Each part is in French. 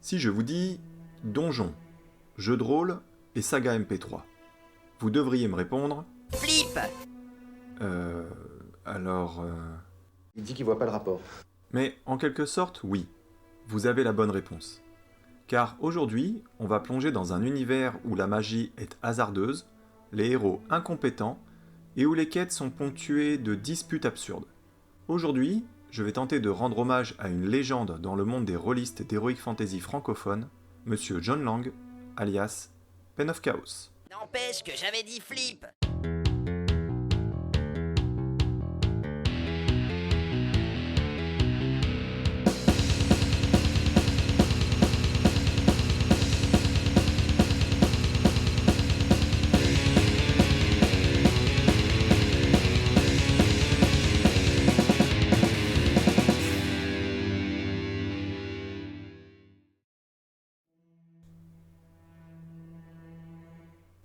Si je vous dis donjon, jeu de rôle et saga MP3, vous devriez me répondre Flip. Alors... Il dit qu'il voit pas le rapport. Mais en quelque sorte, oui, vous avez la bonne réponse. Car aujourd'hui, on va plonger dans un univers où la magie est hasardeuse, les héros incompétents, et où les quêtes sont ponctuées de disputes absurdes. Aujourd'hui, je vais tenter de rendre hommage à une légende dans le monde des rôlistes d'Heroic Fantasy francophone, Monsieur John Lang, alias Pen of Chaos. N'empêche que j'avais dit Flip.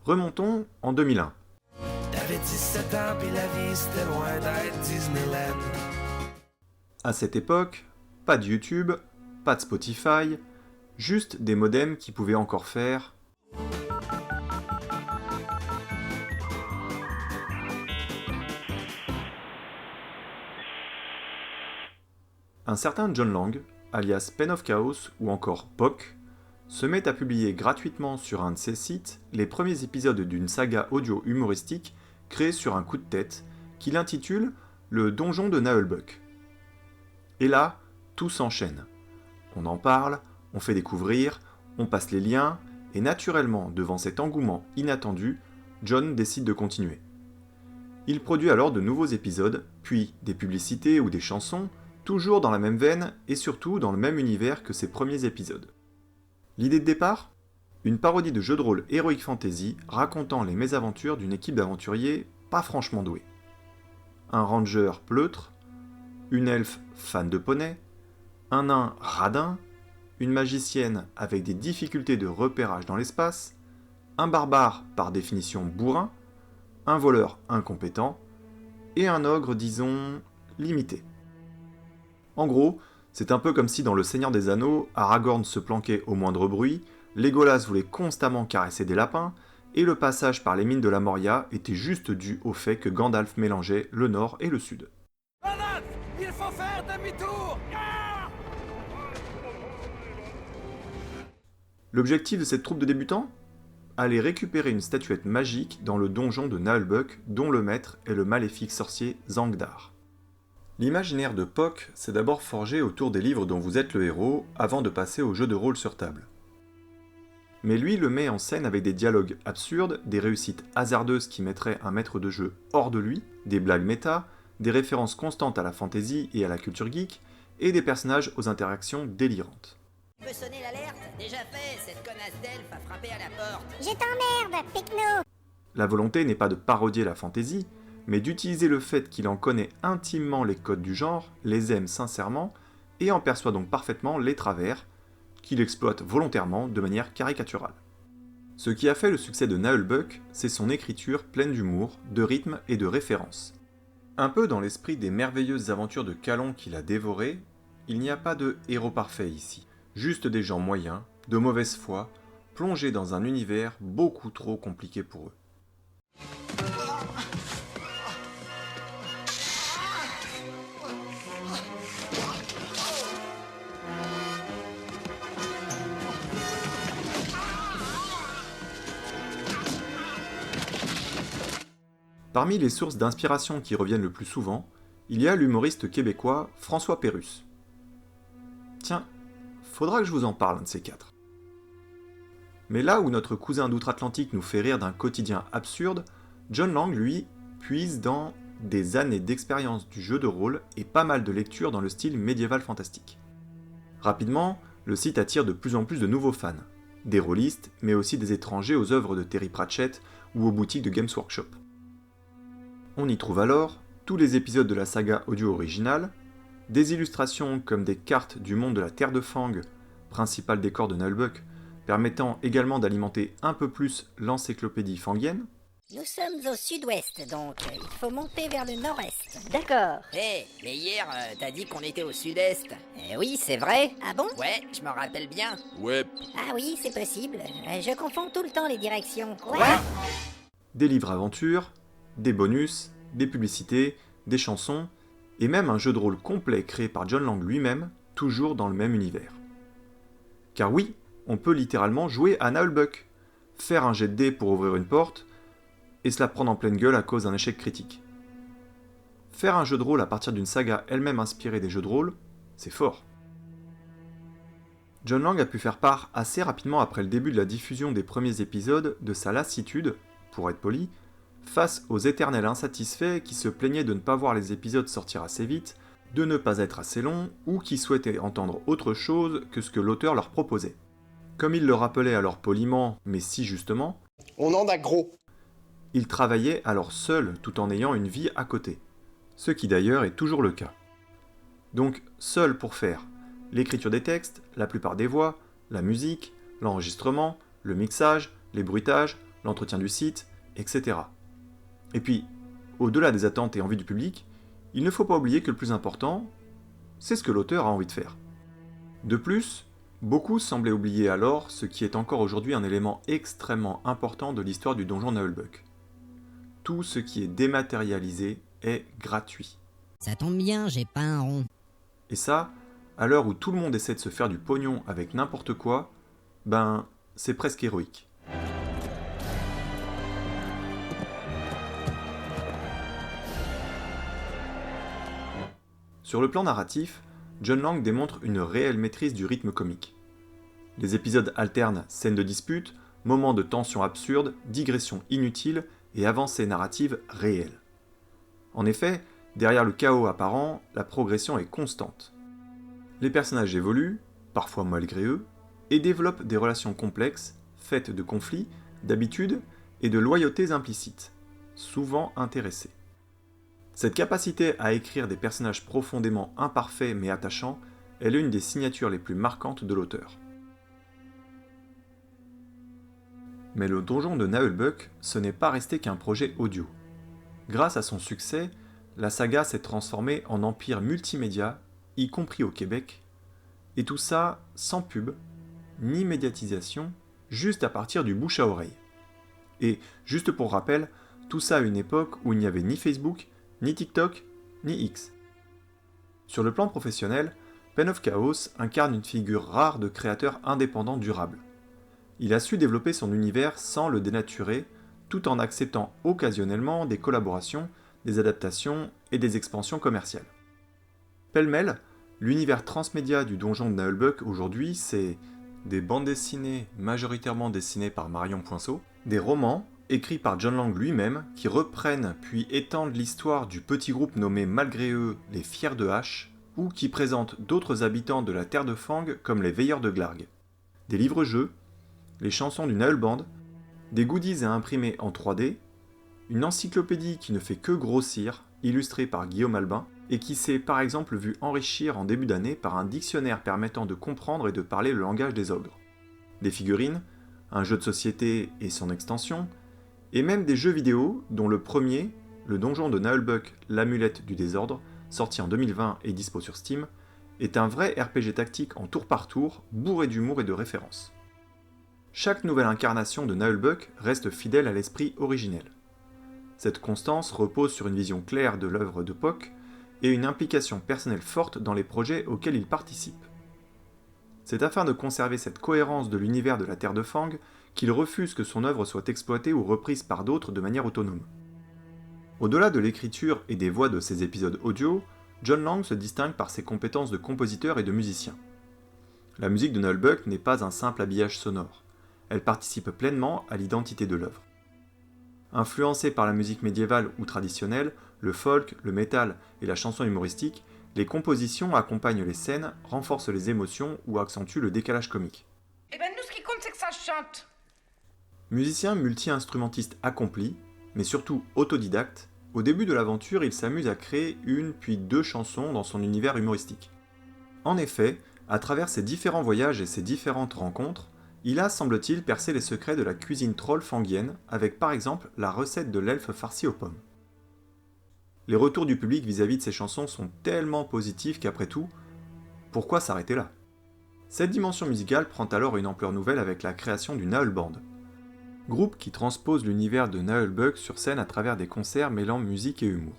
Remontons en 2001. T'avais 17 ans pis la vie c'était loin d'être Disneyland. À cette époque, pas de YouTube, pas de Spotify, juste des modems qui pouvaient encore faire... Un certain John Lang, alias Pen of Chaos ou encore POC, se met à publier gratuitement sur un de ses sites les premiers épisodes d'une saga audio humoristique créée sur un coup de tête qu'il intitule Le Donjon de Naheulbeuk. Et là, tout s'enchaîne. On en parle, on fait découvrir, on passe les liens, et naturellement, devant cet engouement inattendu, John décide de continuer. Il produit alors de nouveaux épisodes, puis des publicités ou des chansons, toujours dans la même veine et surtout dans le même univers que ses premiers épisodes. L'idée de départ ? Une parodie de jeu de rôle Heroic Fantasy racontant les mésaventures d'une équipe d'aventuriers pas franchement doués. Un ranger pleutre, une elfe fan de poney, un nain radin, une magicienne avec des difficultés de repérage dans l'espace, un barbare par définition bourrin, un voleur incompétent, et un ogre, disons, limité. En gros, c'est un peu comme si dans Le Seigneur des Anneaux, Aragorn se planquait au moindre bruit, Legolas voulait constamment caresser des lapins, et le passage par les mines de la Moria était juste dû au fait que Gandalf mélangeait le nord et le sud. Grenade! Il faut faire demi-tour! L'objectif de cette troupe de débutants ? Aller récupérer une statuette magique dans le donjon de Naheulbeuk, dont le maître est le maléfique sorcier Zangdar. L'imaginaire de POC s'est d'abord forgé autour des livres dont vous êtes le héros, avant de passer au jeu de rôle sur table. Mais lui le met en scène avec des dialogues absurdes, des réussites hasardeuses qui mettraient un maître de jeu hors de lui, des blagues méta, des références constantes à la fantasy et à la culture geek, et des personnages aux interactions délirantes. Tu peux sonner l'alerte? Déjà fait, cette connasse d'elfe a frappé à la porte. Je t'emmerde, Picno. La volonté n'est pas de parodier la fantasy, mais d'utiliser le fait qu'il en connaît intimement les codes du genre, les aime sincèrement, et en perçoit donc parfaitement les travers, qu'il exploite volontairement de manière caricaturale. Ce qui a fait le succès de Naheulbeuk, c'est son écriture pleine d'humour, de rythme et de références. Un peu dans l'esprit des merveilleuses aventures de Calon qu'il a dévorées, il n'y a pas de héros parfait ici, juste des gens moyens, de mauvaise foi, plongés dans un univers beaucoup trop compliqué pour eux. Parmi les sources d'inspiration qui reviennent le plus souvent, il y a l'humoriste québécois François Pérusse. Tiens, faudra que je vous en parle un de ces quatre. Mais là où notre cousin d'outre-Atlantique nous fait rire d'un quotidien absurde, John Lang, lui, puise dans des années d'expérience du jeu de rôle et pas mal de lectures dans le style médiéval fantastique. Rapidement, le site attire de plus en plus de nouveaux fans, des rôlistes, mais aussi des étrangers aux œuvres de Terry Pratchett ou aux boutiques de Games Workshop. On y trouve alors tous les épisodes de la saga audio originale, des illustrations comme des cartes du monde de la Terre de Fang, principal décor de Naheulbeuk, permettant également d'alimenter un peu plus l'encyclopédie fangienne. Nous sommes au sud-ouest, donc il faut monter vers le nord-est. D'accord. Hé, mais hier, t'as dit qu'on était au sud-est. Oui, c'est vrai. Ah bon? Ouais, je me rappelle bien. Ouais. Ah oui, c'est possible. Je confonds tout le temps les directions. Quoi? Des livres aventures, des bonus, des publicités, des chansons, et même un jeu de rôle complet créé par John Lang lui-même, toujours dans le même univers. Car oui, on peut littéralement jouer à Nullbuck, faire un jet de dés pour ouvrir une porte, et se la prendre en pleine gueule à cause d'un échec critique. Faire un jeu de rôle à partir d'une saga elle-même inspirée des jeux de rôle, c'est fort. John Lang a pu faire part assez rapidement après le début de la diffusion des premiers épisodes de sa lassitude, pour être poli, face aux éternels insatisfaits qui se plaignaient de ne pas voir les épisodes sortir assez vite, de ne pas être assez longs, ou qui souhaitaient entendre autre chose que ce que l'auteur leur proposait. Comme il le rappelait alors poliment, mais si justement, on en a gros. il travaillait alors seul tout en ayant une vie à côté. Ce qui d'ailleurs est toujours le cas. Donc seul pour faire l'écriture des textes, la plupart des voix, la musique, l'enregistrement, le mixage, les bruitages, l'entretien du site, etc. Et puis, au-delà des attentes et envies du public, il ne faut pas oublier que le plus important, c'est ce que l'auteur a envie de faire. De plus, beaucoup semblaient oublier alors ce qui est encore aujourd'hui un élément extrêmement important de l'histoire du donjon Nullbuck. Tout ce qui est dématérialisé est gratuit. Ça tombe bien, j'ai pas un rond. Et ça, à l'heure où tout le monde essaie de se faire du pognon avec n'importe quoi, ben, c'est presque héroïque. Sur le plan narratif, John Lang démontre une réelle maîtrise du rythme comique. Les épisodes alternent scènes de dispute, moments de tension absurde, digressions inutiles et avancées narratives réelles. En effet, derrière le chaos apparent, la progression est constante. Les personnages évoluent, parfois malgré eux, et développent des relations complexes, faites de conflits, d'habitudes et de loyautés implicites, souvent intéressées. Cette capacité à écrire des personnages profondément imparfaits mais attachants est l'une des signatures les plus marquantes de l'auteur. Mais le donjon de Nullbuck, ce n'est pas resté qu'un projet audio. Grâce à son succès, la saga s'est transformée en empire multimédia, y compris au Québec, et tout ça sans pub, ni médiatisation, juste à partir du bouche à oreille. Et, juste pour rappel, tout ça à une époque où il n'y avait ni Facebook, ni TikTok, ni X. Sur le plan professionnel, Pen of Chaos incarne une figure rare de créateur indépendant durable. Il a su développer son univers sans le dénaturer, tout en acceptant occasionnellement des collaborations, des adaptations et des expansions commerciales. Pêle-mêle, l'univers transmédia du donjon de Nullbuck aujourd'hui, c'est des bandes dessinées majoritairement dessinées par Marion Poinceau, des romans écrits par John Lang lui-même qui reprennent puis étendent l'histoire du petit groupe nommé malgré eux les Fiers de Hache, ou qui présentent d'autres habitants de la Terre de Fang comme les Veilleurs de Glarg. Des livres-jeux, les chansons du Nullband, des goodies à imprimer en 3D, une encyclopédie qui ne fait que grossir, illustrée par Guillaume Albin, et qui s'est par exemple vu enrichir en début d'année par un dictionnaire permettant de comprendre et de parler le langage des ogres. Des figurines, un jeu de société et son extension, et même des jeux vidéo dont le premier, le donjon de Nullbuck, l'amulette du désordre, sorti en 2020 et dispo sur Steam, est un vrai RPG tactique en tour par tour, bourré d'humour et de références. Chaque nouvelle incarnation de Nullbuck reste fidèle à l'esprit originel. Cette constance repose sur une vision claire de l'œuvre de Pock et une implication personnelle forte dans les projets auxquels il participe. C'est afin de conserver cette cohérence de l'univers de la Terre de Fang qu'il refuse que son œuvre soit exploitée ou reprise par d'autres de manière autonome. Au-delà de l'écriture et des voix de ses épisodes audio, John Lang se distingue par ses compétences de compositeur et de musicien. La musique de Nullbuck n'est pas un simple habillage sonore, elle participe pleinement à l'identité de l'œuvre. Influencée par la musique médiévale ou traditionnelle, le folk, le métal et la chanson humoristique, les compositions accompagnent les scènes, renforcent les émotions ou accentuent le décalage comique. Eh ben nous, ce qui compte, c'est que ça chante. Musicien multi-instrumentiste accompli, mais surtout autodidacte, au début de l'aventure, il s'amuse à créer une puis deux chansons dans son univers humoristique. En effet, à travers ses différents voyages et ses différentes rencontres, Il a, semble-t-il, percé les secrets de la cuisine troll fangienne avec par exemple la recette de l'elfe farci aux pommes. Les retours du public vis-à-vis de ces chansons sont tellement positifs qu'après tout, pourquoi s'arrêter là? Cette dimension musicale prend alors une ampleur nouvelle avec la création du Naël Band, groupe qui transpose l'univers de Naëlbug sur scène à travers des concerts mêlant musique et humour.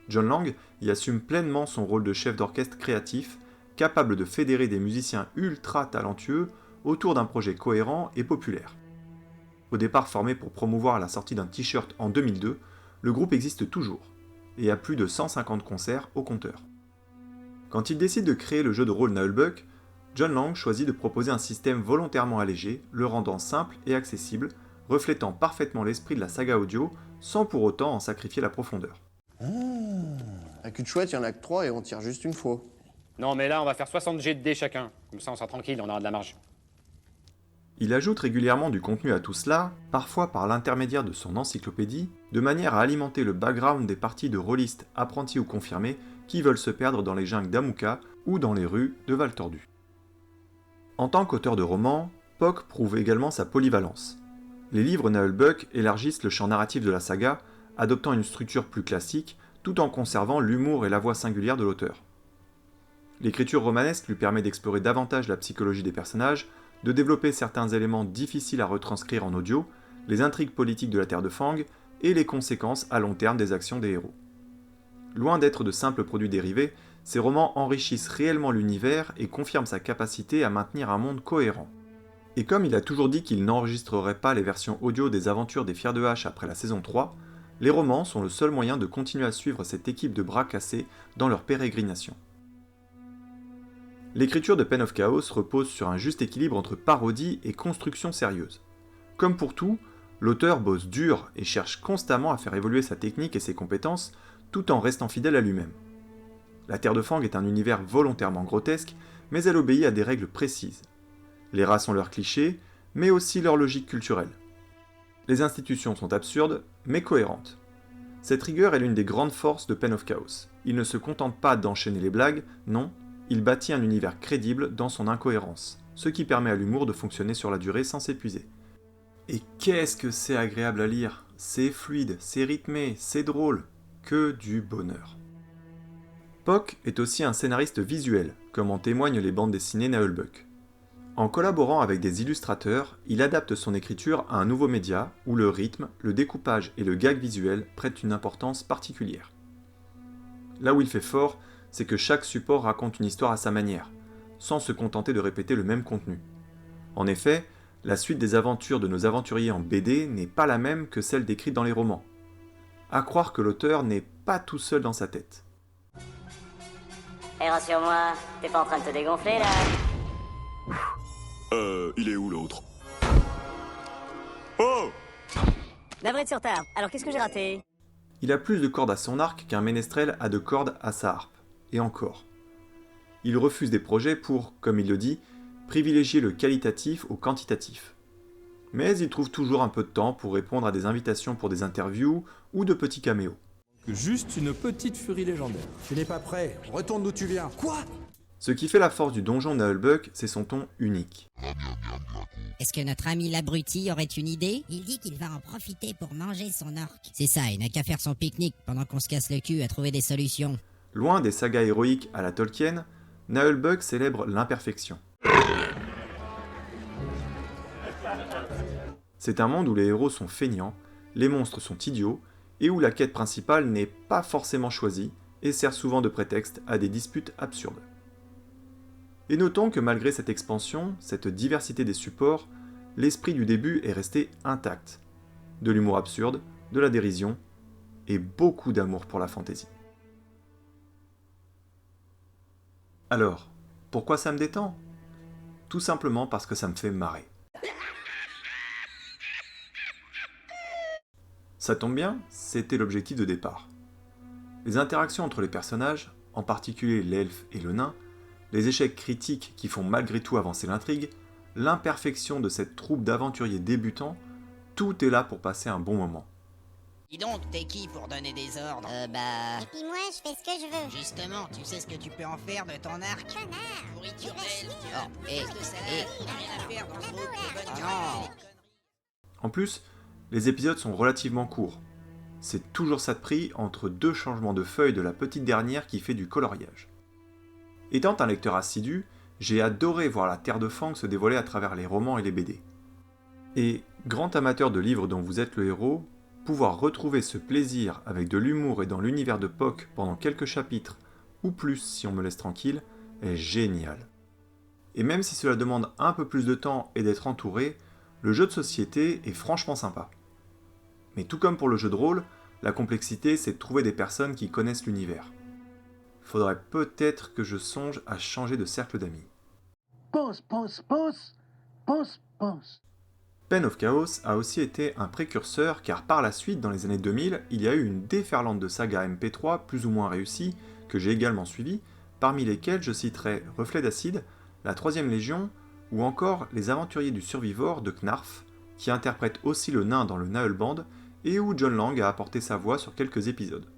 John Lang y assume pleinement son rôle de chef d'orchestre créatif, capable de fédérer des musiciens ultra talentueux autour d'un projet cohérent et populaire. Au départ formé pour promouvoir la sortie d'un t-shirt en 2002, le groupe existe toujours, et a plus de 150 concerts au compteur. Quand il décide de créer le jeu de rôle Naëlbug, John Lang choisit de proposer un système volontairement allégé, le rendant simple et accessible, reflétant parfaitement l'esprit de la saga audio, sans pour autant en sacrifier la profondeur. Un cul de chouette, il y en a que 3 et on tire juste une fois. Non, mais là, on va faire 60 G de dés chacun. Comme ça, on sera tranquille, on aura de la marge. Il ajoute régulièrement du contenu à tout cela, parfois par l'intermédiaire de son encyclopédie, de manière à alimenter le background des parties de rôlistes apprentis ou confirmés qui veulent se perdre dans les jungles d'Amuka ou dans les rues de Val Tordu. En tant qu'auteur de romans, Pock prouve également sa polyvalence. Les livres Naëlbug élargissent le champ narratif de la saga, adoptant une structure plus classique, tout en conservant l'humour et la voix singulière de l'auteur. L'écriture romanesque lui permet d'explorer davantage la psychologie des personnages, de développer certains éléments difficiles à retranscrire en audio, les intrigues politiques de la Terre de Fang et les conséquences à long terme des actions des héros. Loin d'être de simples produits dérivés, ces romans enrichissent réellement l'univers et confirment sa capacité à maintenir un monde cohérent. Et comme il a toujours dit qu'il n'enregistrerait pas les versions audio des aventures des Fers de Hache après la saison 3, les romans sont le seul moyen de continuer à suivre cette équipe de bras cassés dans leur pérégrination. L'écriture de Pen of Chaos repose sur un juste équilibre entre parodie et construction sérieuse. Comme pour tout, l'auteur bosse dur et cherche constamment à faire évoluer sa technique et ses compétences tout en restant fidèle à lui-même. La Terre de Fang est un univers volontairement grotesque, mais elle obéit à des règles précises. Les races ont leurs clichés, mais aussi leur logique culturelle. Les institutions sont absurdes, mais cohérentes. Cette rigueur est l'une des grandes forces de Pen of Chaos. Il ne se contente pas d'enchaîner les blagues, non, il bâtit un univers crédible dans son incohérence, ce qui permet à l'humour de fonctionner sur la durée sans s'épuiser. Et qu'est-ce que c'est agréable à lire! C'est fluide, c'est rythmé, c'est drôle, que du bonheur. Pock est aussi un scénariste visuel, comme en témoignent les bandes dessinées Naëlbug. En collaborant avec des illustrateurs, il adapte son écriture à un nouveau média où le rythme, le découpage et le gag visuel prêtent une importance particulière. Là où il fait fort, c'est que chaque support raconte une histoire à sa manière, sans se contenter de répéter le même contenu. En effet, la suite des aventures de nos aventuriers en BD n'est pas la même que celle décrite dans les romans. À croire que l'auteur n'est pas tout seul dans sa tête. Rassure-moi, t'es pas en train de te dégonfler là? Il est où l'autre? Oh! Navré de sur tard, alors qu'est-ce que j'ai raté? Il a plus de cordes à son arc qu'un ménestrel a de cordes à sa harpe. Et encore. Il refuse des projets pour, comme il le dit, privilégier le qualitatif au quantitatif. Mais il trouve toujours un peu de temps pour répondre à des invitations pour des interviews ou de petits caméos. Juste une petite furie légendaire. Tu n'es pas prêt, retourne d'où tu viens. Quoi? Ce qui fait la force du donjon Naëlbug, c'est son ton unique. Est-ce que notre ami l'abruti aurait une idée? Il dit qu'il va en profiter pour manger son orque. C'est ça, il n'a qu'à faire son pique-nique pendant qu'on se casse le cul à trouver des solutions. Loin des sagas héroïques à la Tolkien, Naëlbug célèbre l'imperfection. C'est un monde où les héros sont feignants, les monstres sont idiots, et où la quête principale n'est pas forcément choisie et sert souvent de prétexte à des disputes absurdes. Et notons que malgré cette expansion, cette diversité des supports, l'esprit du début est resté intact. De l'humour absurde, de la dérision, et beaucoup d'amour pour la fantaisie. Alors, pourquoi ça me détend? Tout simplement parce que ça me fait marrer. Ça tombe bien, c'était l'objectif de départ. Les interactions entre les personnages, en particulier l'elfe et le nain, les échecs critiques qui font malgré tout avancer l'intrigue, l'imperfection de cette troupe d'aventuriers débutants, tout est là pour passer un bon moment. Dis donc, t'es qui pour donner des ordres Et puis moi, je fais ce que je veux. Justement, tu sais ce que tu peux en faire de ton arc? Connard. Pourriture Tu vas chier. plus de salade, y a rien à faire dans ce groupe de bonnes non. En plus, les épisodes sont relativement courts. C'est toujours ça de prix entre 2 changements de feuilles de la petite dernière qui fait du coloriage. Étant un lecteur assidu, j'ai adoré voir la Terre de Fang se dévoiler à travers les romans et les BD. Et, grand amateur de livres dont vous êtes le héros, pouvoir retrouver ce plaisir avec de l'humour et dans l'univers de Puck pendant quelques chapitres, ou plus si on me laisse tranquille, est génial. Et même si cela demande un peu plus de temps et d'être entouré, le jeu de société est franchement sympa. Mais tout comme pour le jeu de rôle, la complexité c'est de trouver des personnes qui connaissent l'univers. Faudrait peut-être que je songe à changer de cercle d'amis. Pense. Pen of Chaos a aussi été un précurseur car par la suite, dans les années 2000, il y a eu une déferlante de sagas MP3 plus ou moins réussies, que j'ai également suivies, parmi lesquelles je citerai Reflet d'Acide, la 3ème Légion, ou encore Les Aventuriers du Survivor de Knarf, qui interprète aussi le nain dans le Naël-Band, et où John Lang a apporté sa voix sur quelques épisodes.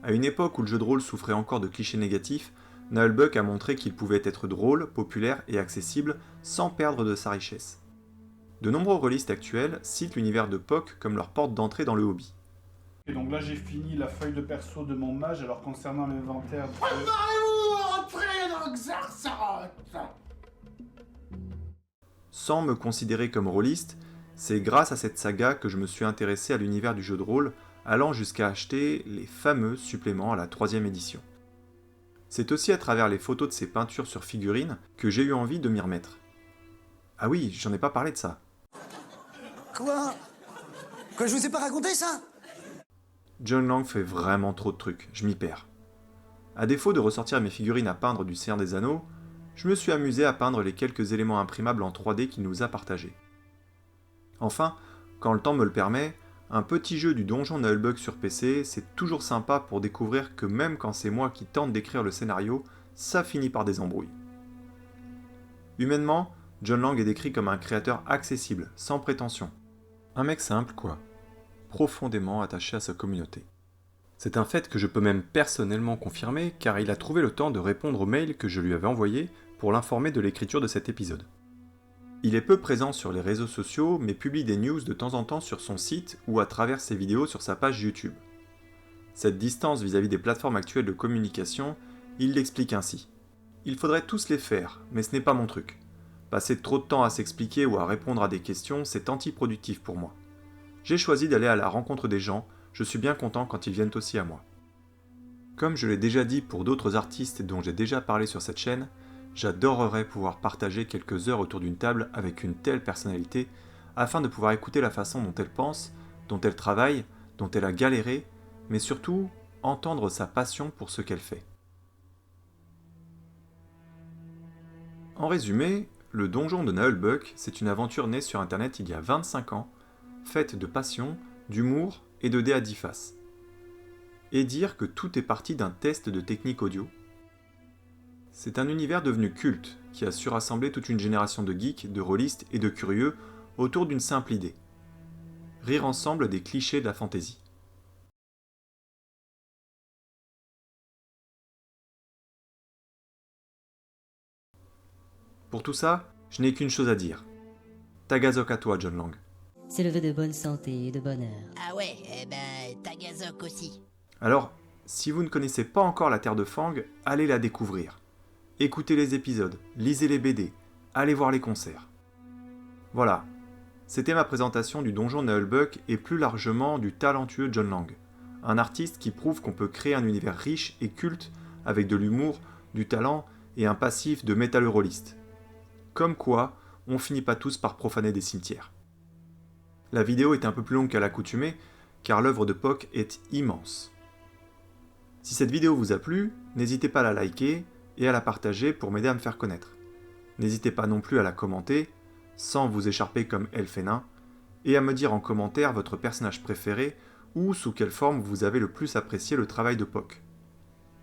À une époque où le jeu de rôle souffrait encore de clichés négatifs, Naël-Buck a montré qu'il pouvait être drôle, populaire et accessible sans perdre de sa richesse. De nombreux rôlistes actuels citent l'univers de Puck comme leur porte d'entrée dans le hobby. Et donc là j'ai fini la feuille de perso de mon mage, alors concernant l'inventaire... Sans me considérer comme rôliste, c'est grâce à cette saga que je me suis intéressé à l'univers du jeu de rôle, allant jusqu'à acheter les fameux suppléments à la 3ème édition. C'est aussi à travers les photos de ces peintures sur figurines que j'ai eu envie de m'y remettre. Ah oui, j'en ai pas parlé de ça. Quoi je vous ai pas raconté ça? John Lang fait vraiment trop de trucs, je m'y perds. À défaut de ressortir mes figurines à peindre du Seigneur des Anneaux, je me suis amusé à peindre les quelques éléments imprimables en 3D qu'il nous a partagés. Enfin, quand le temps me le permet, un petit jeu du donjon Naël-Buck sur PC, c'est toujours sympa pour découvrir que même quand c'est moi qui tente d'écrire le scénario, ça finit par des embrouilles. Humainement, John Lang est décrit comme un créateur accessible, sans prétention. Un mec simple, quoi. Profondément attaché à sa communauté. C'est un fait que je peux même personnellement confirmer car il a trouvé le temps de répondre aux mails que je lui avais envoyés pour l'informer de l'écriture de cet épisode. Il est peu présent sur les réseaux sociaux mais publie des news de temps en temps sur son site ou à travers ses vidéos sur sa page YouTube. Cette distance vis-à-vis des plateformes actuelles de communication, il l'explique ainsi. Il faudrait tous les faire, mais ce n'est pas mon truc. Passer trop de temps à s'expliquer ou à répondre à des questions, c'est antiproductif pour moi. J'ai choisi d'aller à la rencontre des gens, je suis bien content quand ils viennent aussi à moi. Comme je l'ai déjà dit pour d'autres artistes dont j'ai déjà parlé sur cette chaîne, j'adorerais pouvoir partager quelques heures autour d'une table avec une telle personnalité, afin de pouvoir écouter la façon dont elle pense, dont elle travaille, dont elle a galéré, mais surtout entendre sa passion pour ce qu'elle fait. En résumé, le donjon de Naël-Buck, c'est une aventure née sur internet il y a 25 ans, faite de passion, d'humour et de dés à 10 faces. Et dire que tout est parti d'un test de technique audio. C'est un univers devenu culte, qui a su rassembler toute une génération de geeks, de rôlistes et de curieux autour d'une simple idée. Rire ensemble des clichés de la fantasy. Pour tout ça, je n'ai qu'une chose à dire. Tagazok à toi, John Lang. C'est le vœu de bonne santé et de bonheur. Ah ouais, Tagazok aussi. Alors, si vous ne connaissez pas encore la Terre de Fang, allez la découvrir. Écoutez les épisodes, lisez les BD, allez voir les concerts. Voilà, c'était ma présentation du donjon Naël-Buck et plus largement du talentueux John Lang, un artiste qui prouve qu'on peut créer un univers riche et culte avec de l'humour, du talent et un passif de métalleux rôliste. Comme quoi, on finit pas tous par profaner des cimetières. La vidéo est un peu plus longue qu'à l'accoutumée, car l'œuvre de Puck est immense. Si cette vidéo vous a plu, n'hésitez pas à la liker et à la partager pour m'aider à me faire connaître. N'hésitez pas non plus à la commenter, sans vous écharper comme elfe et nain, et à me dire en commentaire votre personnage préféré ou sous quelle forme vous avez le plus apprécié le travail de Puck.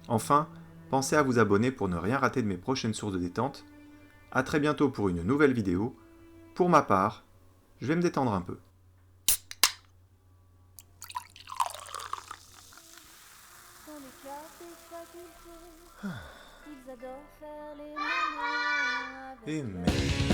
Enfin, pensez à vous abonner pour ne rien rater de mes prochaines sources de détente. A très bientôt pour une nouvelle vidéo. Pour ma part, je vais me détendre un peu. Et merde.